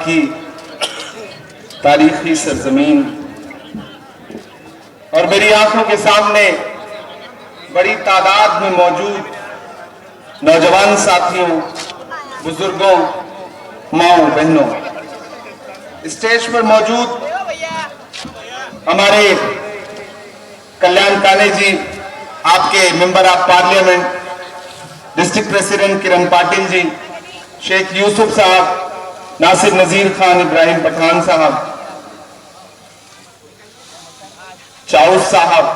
की तारीखी सरजमीन और मेरी आंखों के सामने बड़ी तादाद में मौजूद नौजवान साथियों, बुजुर्गों, माओ बहनों, स्टेज पर मौजूद हमारे कल्याण काने जी, आपके member of parliament, district president Kiran Patil ji, Sheikh Yusuf Sahab, Nasir नजीर खान, इब्राहिम पठान साहब, चाउस साहब,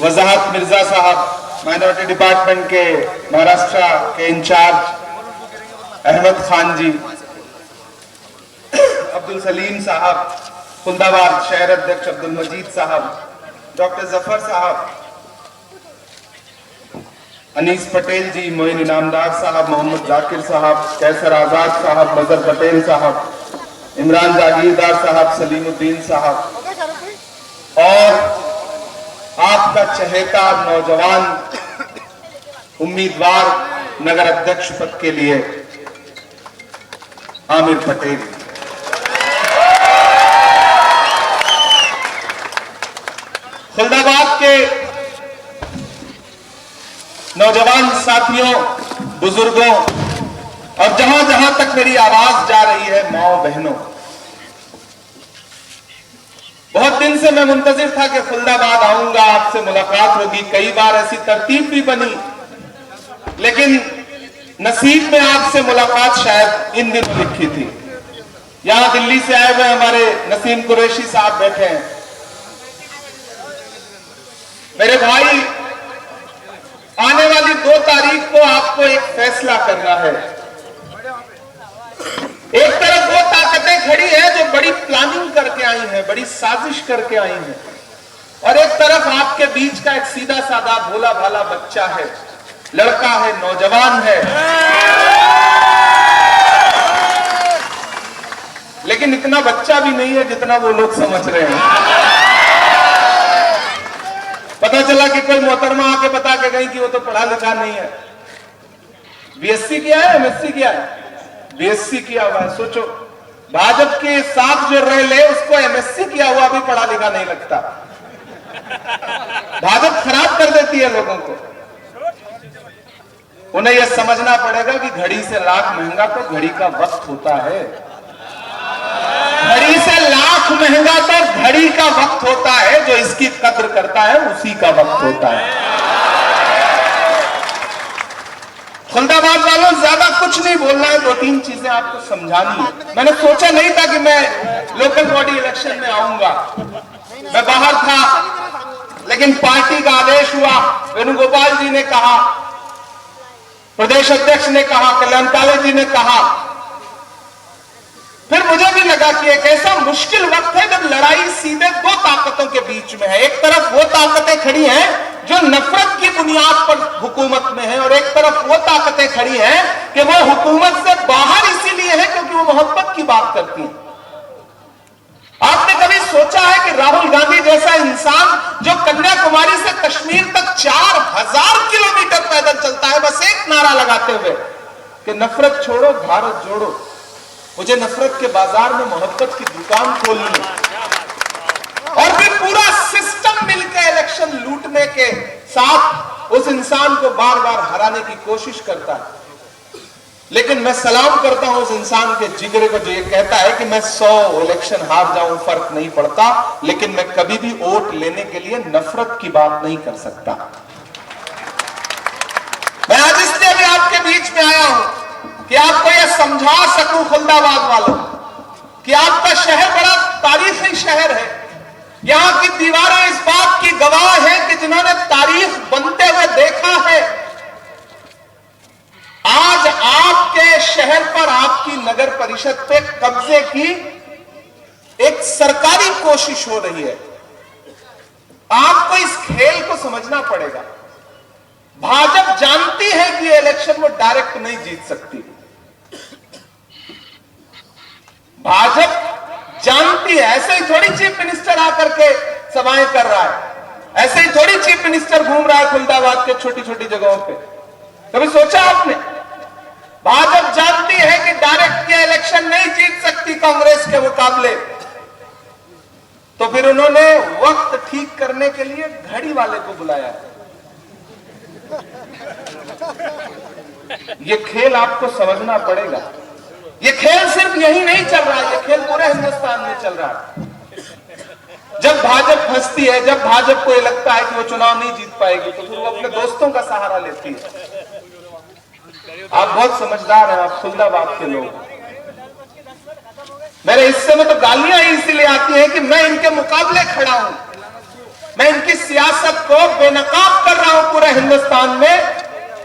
वजाहत मिर्जा साहब, माइनॉरिटी डिपार्टमेंट के महाराष्ट्र के इंचार्ज अहमद खान जी, अब्दुल सलीम साहब, खुलदाबाद शहर अध्यक्ष अब्दुल मजीद साहब, डॉक्टर जफर साहब, अनीस पटेल जी, मोइन इनामदार साहब, मोहम्मद जाकिर साहब, कैसर आजाद साहब, मजहर पटेल साहब, इमरान जागीरदार साहब, सलीमुद्दीन साहब और आपका चहेता नौजवान उम्मीदवार नगर अध्यक्ष पद के लिए आमिर पटेल। खुलदाबाद के नौजवान साथियों, बुजुर्गों और जहां जहां तक मेरी आवाज जा रही है, माओ बहनों, बहुत दिन से मैं मुंतजिर था कि खुलदाबाद आऊंगा, आपसे मुलाकात होगी। कई बार ऐसी तरतीब भी बनी, लेकिन नसीब में आपसे मुलाकात शायद इन दिनों लिखी थी। यहां दिल्ली से आए हुए हमारे नसीम कुरैशी साहब बैठे हैं। मेरे भाई, आने वाली 2 तारीख को आपको एक फैसला करना है। एक तरफ वो ताकतें खड़ी हैं जो बड़ी प्लानिंग करके आई हैं, बड़ी साजिश करके आई हैं, और एक तरफ आपके बीच का एक सीधा साधा भोला भाला बच्चा है, लड़का है, नौजवान है, लेकिन इतना बच्चा भी नहीं है जितना वो लोग समझ रहे हैं। पता चला कि कोई मोहतरमा आके बता के गई कि वो तो पढ़ा लिखा नहीं है। बीएससी किया है, एमएससी किया है, बीएससी किया हुआ है। सोचो, भाजपा के साथ जो रह ले उसको एमएससी किया हुआ भी पढ़ा लिखा नहीं लगता। भाजपा खराब कर देती है लोगों को। उन्हें यह समझना पड़ेगा कि घड़ी से लाख महंगा तो घड़ी का वक्त होता है। घड़ी से लाख महंगा तो घड़ी का वक्त होता है। जो इसकी कद्र करता है उसी का वक्त होता है। खुलदाबाद वालों, ज्यादा कुछ नहीं बोलना है, 2-3 चीजें आपको समझानी है। मैंने सोचा नहीं था कि मैं लोकल बॉडी इलेक्शन में आऊंगा। मैं बाहर था, लेकिन पार्टी का आदेश हुआ, वेणुगोपाल जी ने कहा, प्रदेश अध्यक्ष ने कहा, कल्याण काले जी ने कहा। फिर मुझे भी लगा कि एक ऐसा मुश्किल वक्त है जब लड़ाई सीधे 2 ताकतों के बीच में है। एक तरफ वो ताकतें खड़ी हैं जो नफरत की बुनियाद पर हुकूमत में है, और एक तरफ वो ताकतें खड़ी हैं कि वो हुकूमत से बाहर इसीलिए है क्योंकि वो मोहब्बत की बात करती हैं। आपने कभी सोचा है कि राहुल गांधी जैसा इंसान जो कन्याकुमारी से कश्मीर तक 4000 किलोमीटर पैदल चलता है बस एक नारा लगाते हुए कि नफरत छोड़ो, भारत जोड़ो, मुझे नफरत के बाजार में मोहब्बत की दुकान खोलनी है, और फिर पूरा सिस्टम मिलकर इलेक्शन लूटने के साथ उस इंसान को बार बार हराने की कोशिश करता है। लेकिन मैं सलाम करता हूं उस इंसान के जिगरे को जो ये कहता है कि मैं 100 इलेक्शन हार जाऊं फर्क नहीं पड़ता, लेकिन मैं कभी भी वोट लेने के लिए नफरत की बात नहीं कर सकता। मैं आज इसलिए भी आपके बीच में आया हूं कि आपको यह समझा सकूं खुलदाबाद वालों कि आपका शहर बड़ा तारीखी शहर है। यहां की दीवारें इस बात की गवाह है कि जिन्होंने तारीख बनते हुए देखा है, आज आपके शहर पर, आपकी नगर परिषद पे कब्जे की एक सरकारी कोशिश हो रही है। आपको इस खेल को समझना पड़ेगा। भाजपा जानती है कि ये इलेक्शन वो डायरेक्ट नहीं जीत सकती। भाजपा जानती है, ऐसे ही थोड़ी चीफ मिनिस्टर आकर के सभाएं कर रहा है, ऐसे ही थोड़ी चीफ मिनिस्टर घूम रहा है खुलदाबाद के छोटी छोटी जगहों पे। कभी सोचा आपने? भाजपा जानती है कि डायरेक्ट ये इलेक्शन नहीं जीत सकती कांग्रेस के मुकाबले, तो फिर उन्होंने वक्त ठीक करने के लिए घड़ी वाले को बुलाया। ये खेल आपको समझना पड़ेगा। ये खेल सिर्फ यही नहीं चल रहा है, ये खेल पूरे हिंदुस्तान में चल रहा है। जब भाजपा फंसती है, जब भाजपा को ये लगता है कि वो चुनाव नहीं जीत पाएगी, तो फिर वो अपने दोस्तों का सहारा लेती है। आप बहुत समझदार हैं, आप खुल्दाबाद के लोग। मेरे हिस्से में तो गालियां ही इसीलिए आती हैं कि मैं इनके मुकाबले खड़ा हूं, मैं इनकी सियासत को बेनकाब कर रहा हूं पूरे हिंदुस्तान में,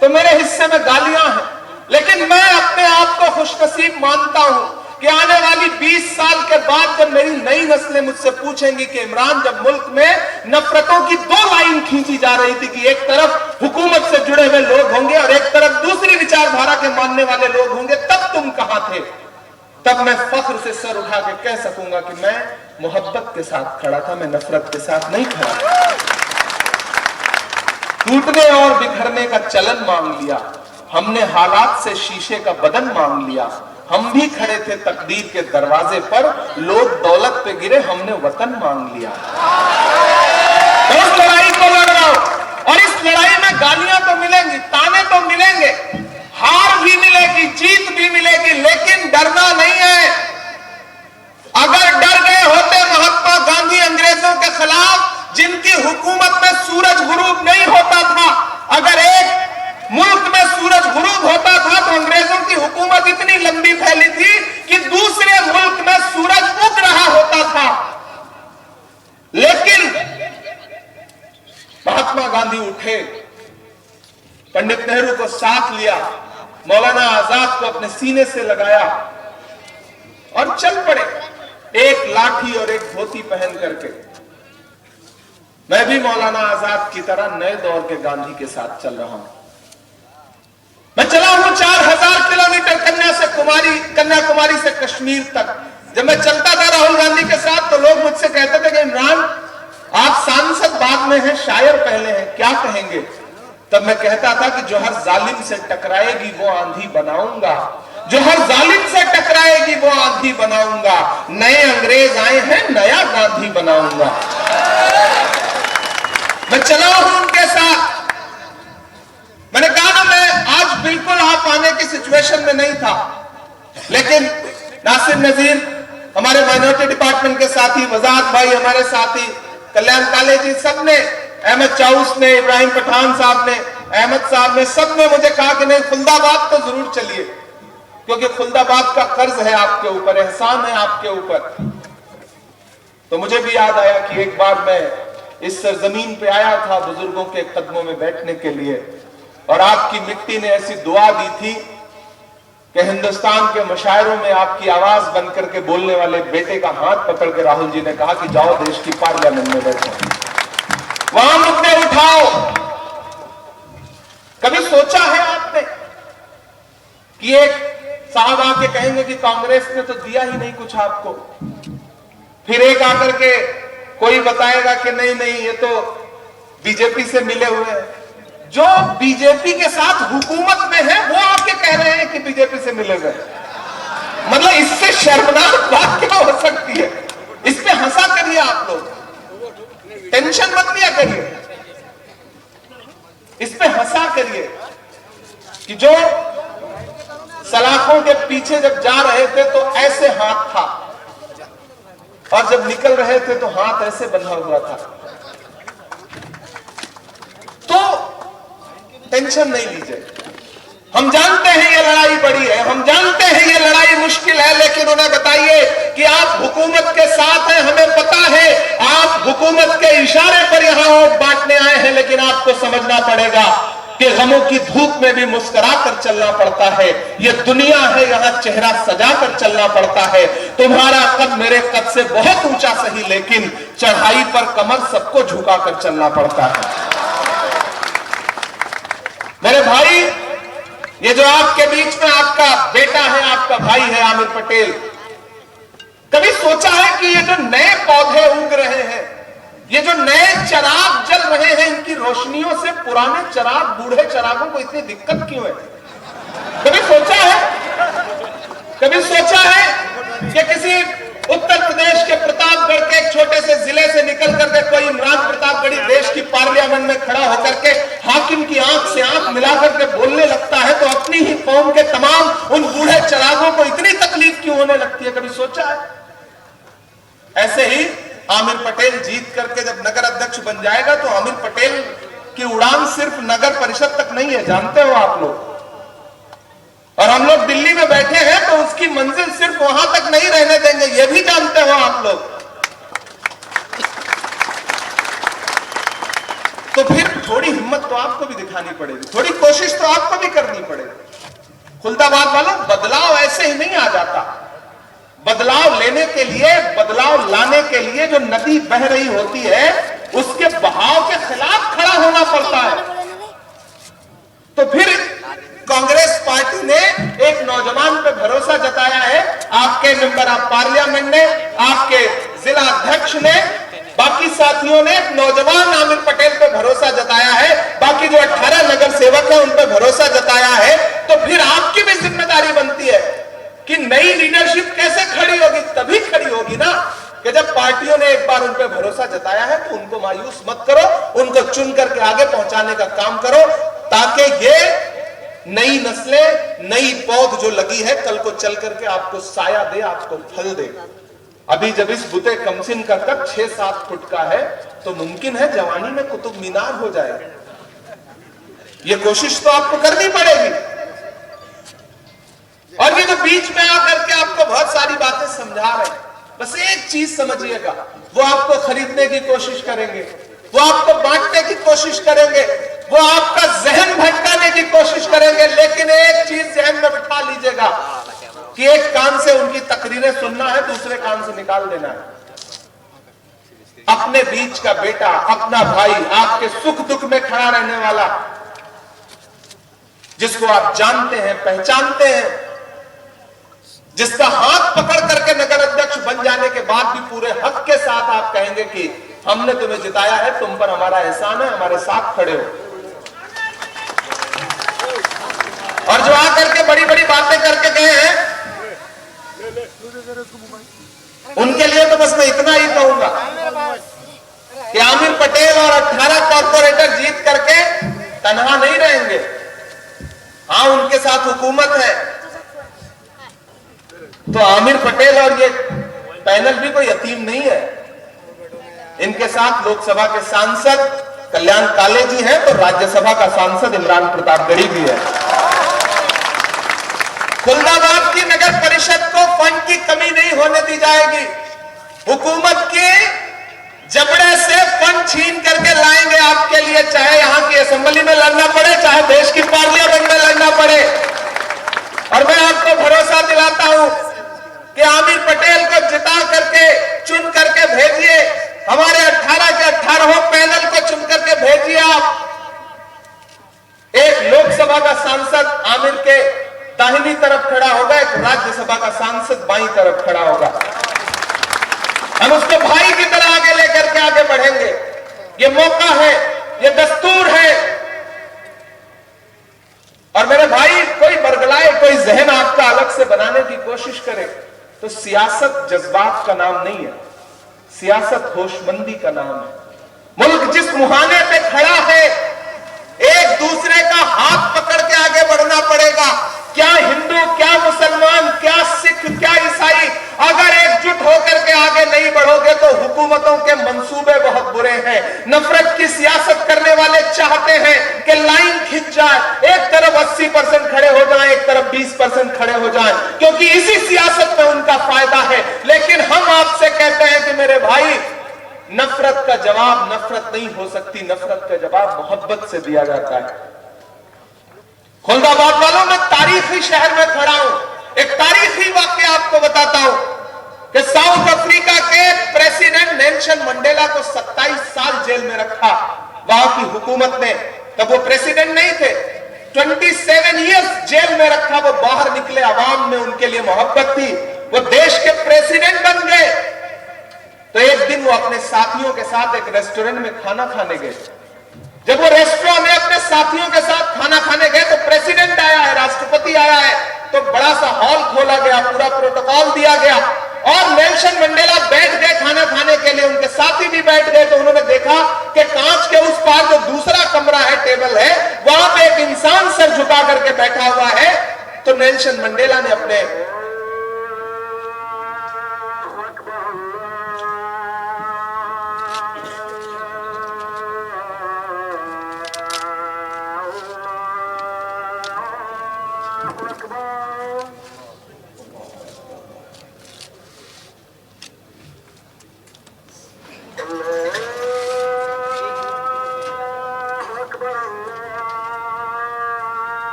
तो मेरे हिस्से में गालियां हैं। लेकिन मैं अपने आप को खुशनसीब मानता हूं कि आने वाली 20 साल के बाद जब मेरी नई नस्लें मुझसे पूछेंगी कि इमरान, जब मुल्क में नफरतों की 2 लाइन खींची जा रही थी कि एक तरफ हुकूमत से जुड़े हुए लोग होंगे और एक तरफ दूसरी विचारधारा के मानने वाले लोग होंगे, तब तुम कहां थे? तब मैं फख्र से सर उठा के कह सकूंगा कि मैं मोहब्बत के साथ खड़ा था, मैं नफरत के साथ नहीं खड़ा था। टूटने और बिखरने का चलन मांग लिया हमने, हालात से शीशे का बदन मांग लिया। हम भी खड़े थे तकदीर के दरवाजे पर, लोग दौलत पे गिरे, हमने वतन मांग लिया। उस लड़ाई को लड़ रहा हूं और इस लड़ाई में गालियां तो मिलेंगी, ताने तो मिलेंगे, हार भी मिलेगी, जीत भी मिलेगी, लेकिन डरना नहीं है। अगर डर गए होते महात्मा गांधी अंग्रेजों के खिलाफ, जिनकी हुकूमत में सूरज गुरूब नहीं होता था, अगर एक मुल्क में सूरज गुरूब होता था तो अंग्रेजों की हुकूमत इतनी लंबी फैली थी कि दूसरे मुल्क में सूरज उग रहा होता था। लेकिन महात्मा गांधी उठे, पंडित नेहरू को साथ लिया, मौलाना आजाद को अपने सीने से लगाया और चल पड़े, एक लाठी और एक धोती पहन करके। मैं भी मौलाना आजाद की तरह नए दौर के गांधी के साथ चल रहा हूं। मैं चला हूं 4000 किलोमीटर कन्याकुमारी से कश्मीर तक। जब मैं चलता था राहुल गांधी के साथ तो लोग मुझसे कहते थे कि इमरान, आप सांसद बाद में हैं, शायर पहले हैं, क्या कहेंगे? तब मैं कहता था कि जो हर जालिम से टकराएगी वो आंधी बनाऊंगा, जो हर जालिम से टकराएगी वो आंधी बनाऊंगा। नए अंग्रेज आए हैं, नया गांधी बनाऊंगा। मैं चला हूं उनके साथ। मैंने कहा ना, मैं आज बिल्कुल आप आने की सिचुएशन में नहीं था, लेकिन नासिर नजीर हमारे माइनॉरिटी डिपार्टमेंट के साथी, वजाहत भाई हमारे साथी, कल्याण काले जी, सबने, अहमद चाउस ने, इब्राहिम पठान साहब ने, अहमद साहब ने, सबने मुझे कहा कि नहीं, खुल्दाबाद तो जरूर चलिए, क्योंकि खुल्दाबाद का कर्ज है आपके ऊपर, एहसान है आपके ऊपर। तो मुझे भी याद आया कि एक बार मैं इस सरजमीन पे आया था बुजुर्गों के कदमों में बैठने के लिए, और आपकी मिट्टी ने ऐसी दुआ दी थी कि हिंदुस्तान के मशायरों में आपकी आवाज बन करके बोलने वाले बेटे का हाथ पकड़ के राहुल जी ने कहा कि जाओ देश की पार्लियामेंट में बैठो, वहां मुद्दे उठाओ। कभी सोचा है आपने कि एक साहब आके कहेंगे कि कांग्रेस ने तो दिया ही नहीं कुछ आपको, फिर एक आकर के कोई बताएगा कि नहीं नहीं ये तो बीजेपी से मिले हुए हैं। जो बीजेपी के साथ हुकूमत में है वो आके कह रहे हैं कि बीजेपी से मिले हुए, मतलब इससे शर्मनाक बात क्या हो सकती है? इस पे हंसा करिए आप लोग, टेंशन मत लिया करिए, इस पे हंसा करिए कि जो सलाखों के पीछे जब जा रहे थे तो ऐसे हाथ था, और जब निकल रहे थे तो हाथ ऐसे बंधा हुआ था। तो टेंशन नहीं लीजिए, हम जानते हैं ये लड़ाई बड़ी है, हम जानते हैं ये लड़ाई मुश्किल है, लेकिन उन्हें बताइए कि आप हुकूमत के साथ हैं, हमें पता है आप हुकूमत के इशारे पर यहां वोट बांटने आए हैं, लेकिन आपको समझना पड़ेगा कि गमों की धूप में भी मुस्कुरा कर चलना पड़ता है। ये दुनिया है, यहां चेहरा सजा कर चलना पड़ता है। तुम्हारा कद मेरे कद से बहुत ऊंचा सही, लेकिन चढ़ाई पर कमर सबको झुका कर चलना पड़ता है। मेरे भाई, ये जो आपके बीच में आपका बेटा है, आपका भाई है आमिर पटेल, कभी सोचा है कि ये जो नए पौधे उग रहे हैं, ये जो नए चिराग जल रहे हैं, इनकी रोशनियों से पुराने चिराग, बूढ़े चिरागों को इतनी दिक्कत क्यों है? कभी सोचा है कि किसी उत्तर प्रदेश के प्रतापगढ़ के एक छोटे से जिले से निकल करके कोई इमरान प्रतापगढ़ी देश की पार्लियामेंट में खड़ा होकर के हाकिम की आंख से आंख मिलाकर के बोलने लगता है, तो अपनी ही कौम के तमाम उन बूढ़े चरागों को इतनी तकलीफ क्यों होने लगती है? कभी सोचा है? ऐसे ही आमिर पटेल जीत करके जब नगर अध्यक्ष बन जाएगा तो आमिर पटेल की उड़ान सिर्फ नगर परिषद तक नहीं है, जानते हो आप लोग। और हम लोग दिल्ली में बैठे हैं तो उसकी मंजिल सिर्फ वहां तक नहीं रहने देंगे, यह भी जानते हो आप लोग। तो फिर थोड़ी हिम्मत तो आपको भी दिखानी पड़ेगी, थोड़ी कोशिश तो आपको भी करनी पड़ेगी। खुलदाबाद वालों, बदलाव ऐसे ही नहीं आ जाता। बदलाव लेने के लिए, बदलाव लाने के लिए जो नदी बह रही होती है उसके बहाव के खिलाफ खड़ा होना पड़ता है। तो फिर कांग्रेस पार्टी ने एक नौजवान पे भरोसा जताया है, आपके मेंबर ऑफ पार्लियामेंट ने, आपके जिला अध्यक्ष ने, बाकी साथियों ने नौजवान आमिर पटेल पे भरोसा जताया है, बाकी जो 18 नगर सेवक हैं उन पे भरोसा जताया है। तो फिर आपकी भी जिम्मेदारी बनती है कि नई लीडरशिप कैसे खड़ी होगी? तभी खड़ी होगी ना कि जब पार्टियों ने एक बार उन पे भरोसा जताया है तो उनको मायूस मत करो, उनको चुन करके आगे पहुंचाने का काम करो, ताकि ये नई नस्लें, नई पौध जो लगी है कल को चल करके आपको साया दे, आपको फल दे। अभी जब इस बुते कमसिन का कद 6-7 फुट का है तो मुमकिन है जवानी में कुतुब मीनार हो जाए। ये कोशिश तो आपको करनी पड़ेगी। और ये जो बीच में आकर के आपको बहुत सारी बातें समझा रहे हैं, बस एक चीज समझिएगा, वो आपको खरीदने की कोशिश करेंगे, वो आपको बांटने की कोशिश करेंगे, वो आपका जहन भटकाने की कोशिश करेंगे, लेकिन एक चीज जहन में बिठा लीजिएगा कि एक कान से उनकी तकरीरें सुनना है, दूसरे कान से निकाल देना है। अपने बीच का बेटा, अपना भाई, आपके सुख दुख में खड़ा रहने वाला, जिसको आप जानते हैं, पहचानते हैं, जिसका हाथ पकड़ करके नगर अध्यक्ष बन जाने के बाद भी पूरे हक के साथ आप कहेंगे कि हमने तुम्हें जिताया है, तुम पर हमारा एहसान है, हमारे साथ खड़े हो। और जो आकर के बड़ी बड़ी बातें करके गए हैं, उनके लिए तो बस मैं इतना ही कहूंगा कि आमिर पटेल और 18 कॉर्पोरेटर जीत करके तनहा नहीं रहेंगे। हाँ, उनके साथ हुकूमत है, तो आमिर पटेल और ये पैनल भी कोई यतीम नहीं है। इनके साथ लोकसभा के सांसद कल्याण काले जी हैं, तो राज्यसभा का सांसद इमरान प्रतापगढ़ी भी है। खुलदाबाद की नगर परिषद को फंड की कमी नहीं होने दी जाएगी। हुकूमत के जबड़े से फंड छीन करके लाएंगे आपके लिए, चाहे यहां की असेंबली में लड़ना पड़े, चाहे देश की पार्लियामेंट में लड़ना पड़े। और मैं आपको भरोसा दिलाता हूं कि आमिर पटेल को जिता करके, चुन करके भेजिए, हमारे 18 के 18 पैनल को चुन करके भेजिए आप। एक लोकसभा का सांसद आमिर के दाहिनी तरफ खड़ा होगा, एक राज्यसभा का सांसद बाईं तरफ खड़ा होगा। हम उसको भाई की तरह आगे लेकर के आगे बढ़ेंगे। ये मौका है, ये दस्तूर है। और मेरे भाई, कोई बरगलाए, कोई जहन आपका अलग से बनाने की कोशिश करे तो सियासत जज्बात का नाम नहीं है, सियासत होशमंदी का नाम है। मुल्क जिस मुहाने पे खड़ा है, एक दूसरे का हाथ पकड़ के आगे बढ़ना पड़ेगा। क्या हिंदू, क्या मुसलमान, क्या सिख, क्या ईसाई, अगर एकजुट होकर के आगे नहीं बढ़ोगे तो हुकूमतों के मंसूबे बहुत बुरे हैं। नफरत की सियासत करने वाले चाहते हैं कि लाइन खिंच जाए, एक तरफ 80% खड़े हो जाएं, एक तरफ 20% खड़े हो जाएं, क्योंकि इसी सियासत में उनका फायदा है। लेकिन हम आपसे कहते हैं कि मेरे भाई, नफरत का जवाब नफरत नहीं हो सकती, नफरत का जवाब मोहब्बत से दिया जाता है। खुलदाबाद वालों, मैं तारीखी शहर में खड़ा हूं। एक तारीखी वाक्य आपको बताता हूं कि साउथ अफ्रीका के प्रेसिडेंट नेल्सन मंडेला को 27 साल जेल में रखा वहां की हुकूमत ने। तब वो प्रेसिडेंट नहीं थे, 27 ईयर्स जेल में रखा। वो बाहर निकले, आवाम में उनके लिए मोहब्बत थी, वो देश के प्रेसिडेंट बन गए। तो एक दिन वो अपने साथियों के साथ एक रेस्टोरेंट में खाना खाने गए। जब वो रेस्टोरेंट में अपने साथियों के साथ खाना खाने गए तो प्रेसिडेंट आया है, राष्ट्रपति आया है, तो बड़ा सा हॉल खोला गया, पूरा प्रोटोकॉल दिया गया और नेल्सन मंडेला बैठ गए खाना खाने के लिए। उनके साथी भी बैठ गए, तो उन्होंने देखा कि कांच के उस पार जो दूसरा कमरा है, टेबल है, वहां पे एक इंसान सर झुका करके बैठा हुआ है। तो नेल्सन मंडेला ने अपने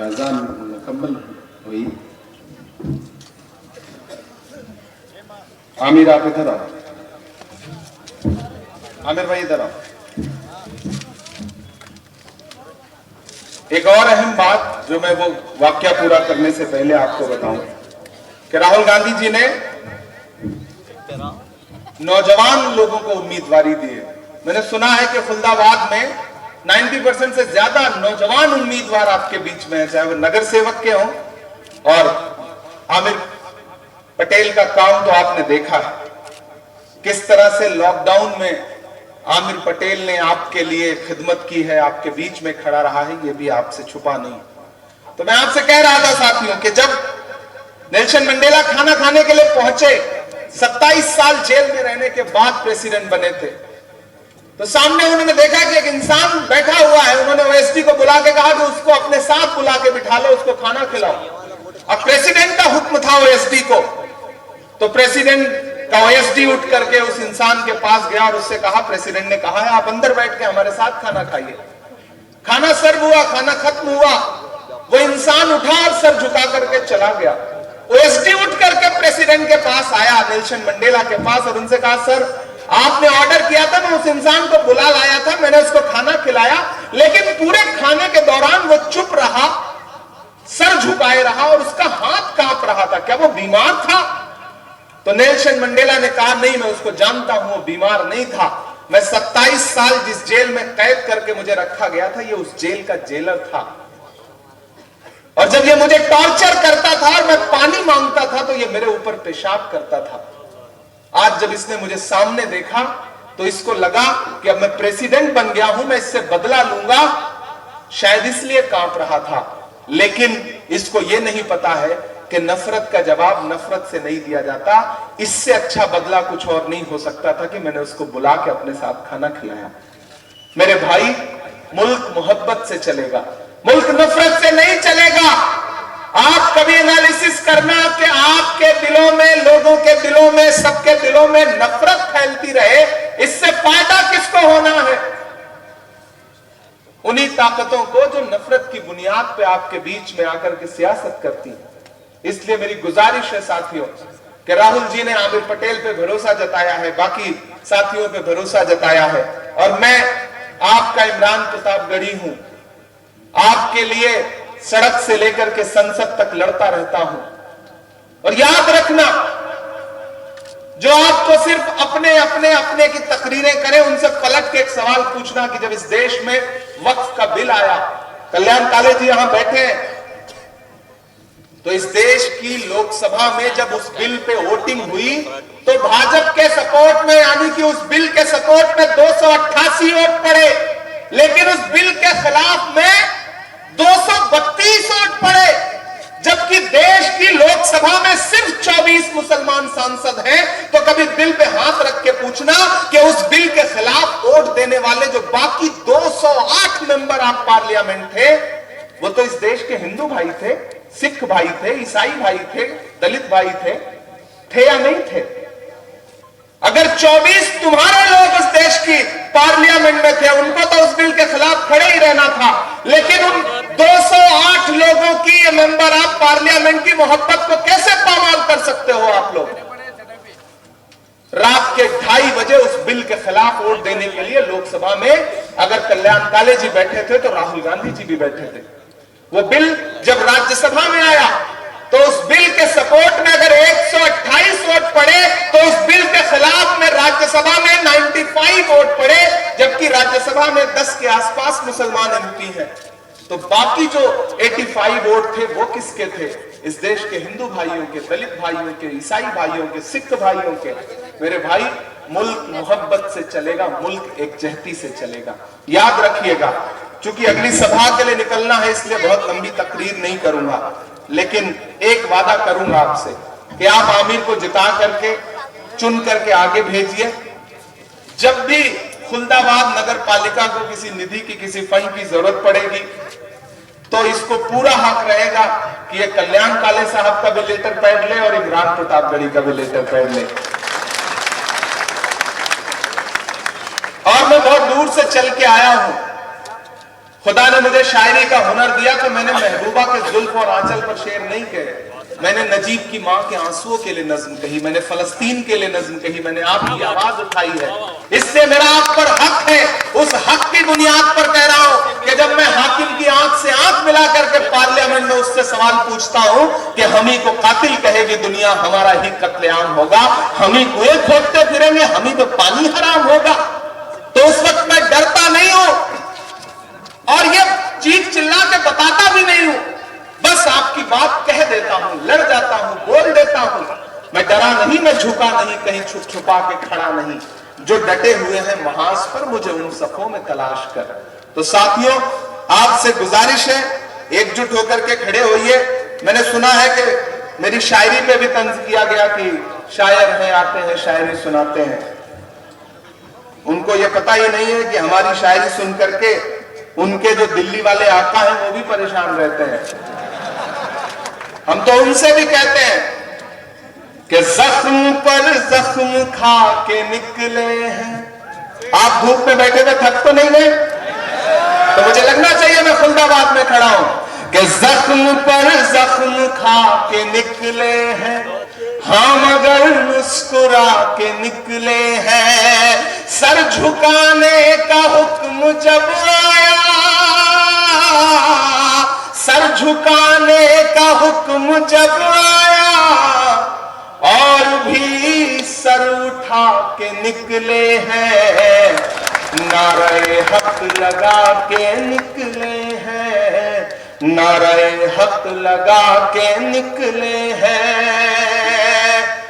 अज़ान मुकम्मल हुई। आमिर आप इधर आओ, आमिर भाई इधर आओ। एक और अहम बात जो मैं वो वाक्या पूरा करने से पहले आपको बताऊं कि राहुल गांधी जी ने नौजवान लोगों को उम्मीदवारी दी है। मैंने सुना है कि फुलदाबाद में 90% से ज्यादा नौजवान उम्मीदवार आपके बीच में है, चाहे वो नगर सेवक के हों। और आमिर पटेल का काम तो आपने देखा है, किस तरह से लॉकडाउन में आमिर पटेल ने आपके लिए खिदमत की है, आपके बीच में खड़ा रहा है, ये भी आपसे छुपा नहीं। तो मैं आपसे कह रहा था साथियों कि जब नेल्सन मंडेला खाना खाने के लिए पहुंचे, 27 साल जेल में रहने के बाद प्रेसिडेंट बने थे, तो सामने उन्होंने देखा कि एक इंसान बैठा हुआ है। उन्होंने ओएसडी को बुला के कहा कि उसको अपने साथ बुला के बिठा लो, उसको खाना खिलाओ। अब प्रेसिडेंट का हुक्म था ओएसडी को, तो प्रेसिडेंट का ओएसडी उठ करके उस इंसान के पास गया और उससे कहा, प्रेसिडेंट ने कहा है आप अंदर बैठ के हमारे साथ खाना खाइए। खाना सर्व हुआ, खाना खत्म हुआ, वो इंसान उठा और सर झुका करके चला गया। ओएसडी उठ करके प्रेसिडेंट प्रेसिडेंट के पास आया, नेल्सन मंडेला के पास, और उनसे कहा सर आपने ऑर्डर किया था, मैं उस इंसान को बुला लाया था, मैंने उसको खाना खिलाया, लेकिन पूरे खाने के दौरान वो चुप रहा, सर झुकाए रहा और उसका हाथ कांप रहा था, क्या वो बीमार था? तो नेल्सन मंडेला ने कहा नहीं, मैं उसको जानता हूं, वो बीमार नहीं था, मैं 27 साल जिस जेल में कैद करके मुझे रखा गया था, ये उस जेल का जेलर था, और जब ये मुझे टॉर्चर करता था और मैं पानी मांगता था तो ये मेरे ऊपर पेशाब करता था। आज जब इसने मुझे सामने देखा तो इसको लगा कि अब मैं प्रेसिडेंट बन गया हूं, मैं इससे बदला लूंगा, शायद इसलिए कांप रहा था। लेकिन इसको यह नहीं पता है कि नफरत का जवाब नफरत से नहीं दिया जाता। इससे अच्छा बदला कुछ और नहीं हो सकता था कि मैंने उसको बुला के अपने साथ खाना खिलाया। मेरे भाई, मुल्क मोहब्बत से चलेगा, मुल्क नफरत से नहीं चलेगा। आप कभी एनालिसिस करना कि आपके दिलों में, लोगों के दिलों में, सबके दिलों में नफरत फैलती रहे, इससे फायदा किसको होना है? उन्हीं ताकतों को जो नफरत की बुनियाद पे आपके बीच में आकर के सियासत करती है। इसलिए मेरी गुजारिश है साथियों कि राहुल जी ने आमिर पटेल पे भरोसा जताया है, बाकी साथियों पे भरोसा जताया है, और मैं आपका इमरान प्रतापगढ़ी हूं, आपके लिए सड़क से लेकर के संसद तक लड़ता रहता हूं। और याद रखना, जो आपको सिर्फ अपने अपने अपने की तकरीरें करें, उनसे पलट के एक सवाल पूछना कि जब इस देश में वक्फ का बिल आया, कल्याण काले जी यहां बैठे हैं, तो इस देश की लोकसभा में जब उस बिल पे वोटिंग हुई तो भाजपा के सपोर्ट में, यानी कि उस बिल के सपोर्ट में 288 वोट पड़े, लेकिन उस बिल के खिलाफ में 232 वोट पड़े, जबकि देश की लोकसभा में सिर्फ 24 मुसलमान सांसद हैं। तो कभी दिल पे हाथ रख के पूछना कि उस बिल के खिलाफ वोट देने वाले जो बाकी 208 मेंबर ऑफ पार्लियामेंट थे, वो तो इस देश के हिंदू भाई थे, सिख भाई थे, ईसाई भाई थे, दलित भाई थे या नहीं थे? अगर 24 तुम्हारे लोग उस देश की पार्लियामेंट में थे, उनको तो उस बिल के खिलाफ खड़े ही रहना था, लेकिन उन 208 लोगों की, मेंबर ऑफ पार्लियामेंट की मोहब्बत को कैसे पामाल कर सकते हो आप लोग? रात के 2:30 बजे उस बिल के खिलाफ वोट देने के लिए लोकसभा में अगर कल्याण काले जी बैठे थे तो राहुल गांधी जी भी बैठे थे। वो बिल जब राज्यसभा में आया तो उस बिल के सपोर्ट में अगर 128 वोट पड़े तो उस बिल के खिलाफ में राज्यसभा में 95 वोट पड़े, जबकि राज्यसभा में 10 के आसपास मुसलमान एमपी हैं। तो बाकी जो 85 वोट थे वो किसके थे? इस देश के हिंदू भाइयों के, दलित भाइयों के, ईसाई भाइयों के, सिख भाइयों के। मेरे भाई, मुल्क मोहब्बत से चलेगा, मुल्क एकजहती से चलेगा। याद रखिएगा, चूंकि अगली सभा के लिए निकलना है इसलिए बहुत लंबी तकरीर नहीं करूंगा, लेकिन एक वादा करूंगा आपसे कि आप आमिर को जिता करके, चुन करके आगे भेजिए। जब भी खुलदाबाद नगर पालिका को किसी निधि की, किसी फंड की जरूरत पड़ेगी तो इसको पूरा हक रहेगा कि ये कल्याण काले साहब का भी लेटर पैड ले और इमरान प्रतापगढ़ी का भी लेटर पैड ले। और मैं बहुत दूर से चल के आया हूं। खुदा ने मुझे शायरी का हुनर दिया तो मैंने महबूबा के जुल्फ और आंचल पर शेर नहीं कहे, मैंने नजीब की मां के आंसुओं के लिए नज्म कही, मैंने फलस्तीन के लिए नज्म कही, मैंने आपकी आवाज उठाई है। इससे मेरा आप पर हक है। उस हक की बुनियाद पर कह रहा हूं कि जब मैं हाकिम की आंख से आंख मिला करके पार्लियामेंट में उससे सवाल पूछता हूं कि हम ही को कातिल कहेगी दुनिया, हमारा ही कत्लेआम होगा, हम ही कुएं खोदते फिरेंगे, हम ही पे पानी हराम होगा, तो उस वक्त मैं डरता नहीं हूं और ये चीख चिल्ला के बताता भी नहीं हूं, बस आपकी बात कह देता हूं, लड़ जाता हूं, बोल देता हूं। मैं डरा नहीं, मैं झुका नहीं, कहीं छुप छुपा के खड़ा नहीं। जो डटे हुए हैं महाज पर, मुझे उन सफों में तलाश कर। तो साथियों, आपसे गुजारिश है, एकजुट होकर के खड़े होइए। मैंने सुना है कि मेरी शायरी पे भी तंज किया गया कि शायर हैं, आते हैं, शायरी सुनाते हैं। उनको ये पता ही नहीं है कि हमारी शायरी सुन करके उनके जो दिल्ली वाले आका हैं वो भी परेशान रहते हैं। हम तो उनसे भी कहते हैं कि जख्म पर जख्म खा के निकले हैं। आप धूप में बैठे हुए थक तो नहीं गए? तो मुझे लगना चाहिए मैं खुलदाबाद में खड़ा हूं कि जख्म पर जख्म खा के निकले हैं, हम अगर मुस्कुरा के निकले हैं, सर झुकाने का हुक्म जब आया, सर झुकाने का हुक्म जब आया, और भी सर उठा के निकले हैं, नारे हक लगा के निकले हैं, नारे हक लगा के निकले हैं।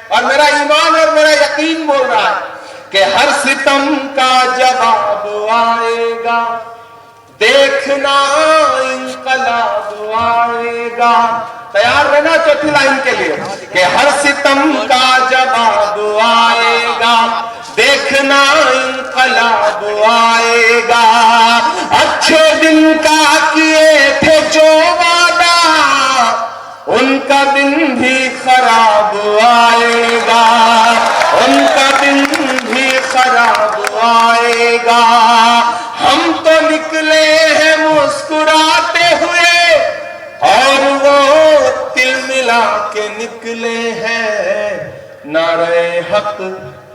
और मेरा ईमान और मेरा यकीन बोल रहा है कि हर सितम का जवाब आएगा, देखना इंकलाब आएगा। तैयार रहना चौथी लाइन के लिए कि हर सितम का जवाब आएगा, देखना इंकलाब आएगा। अच्छे दिन का किए थे जो वादा, उनका दिन भी खराब आएगा, उनका दिन भी खराब आएगा। हम तो निकले हैं मुस्कुराते हुए, और वो तिल मिला के निकले हैं, नारे हक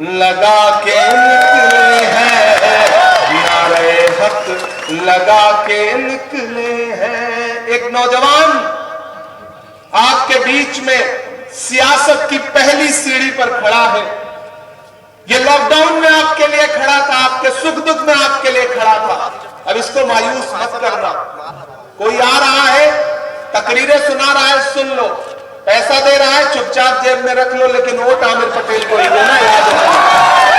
लगा के निकले हैं, नारे हक लगा के निकले हैं। एक नौजवान आपके बीच में सियासत की पहली सीढ़ी पर खड़ा है। ये लॉकडाउन में आपके लिए खड़ा था, आपके सुख दुख में आपके लिए खड़ा था। अब इसको मायूस मत करना। कोई आ रहा है, तकरीरें सुना रहा है, सुन लो। पैसा दे रहा है, चुपचाप जेब में रख लो, लेकिन वोट आमिर पटेल को ही देना, याद रखना।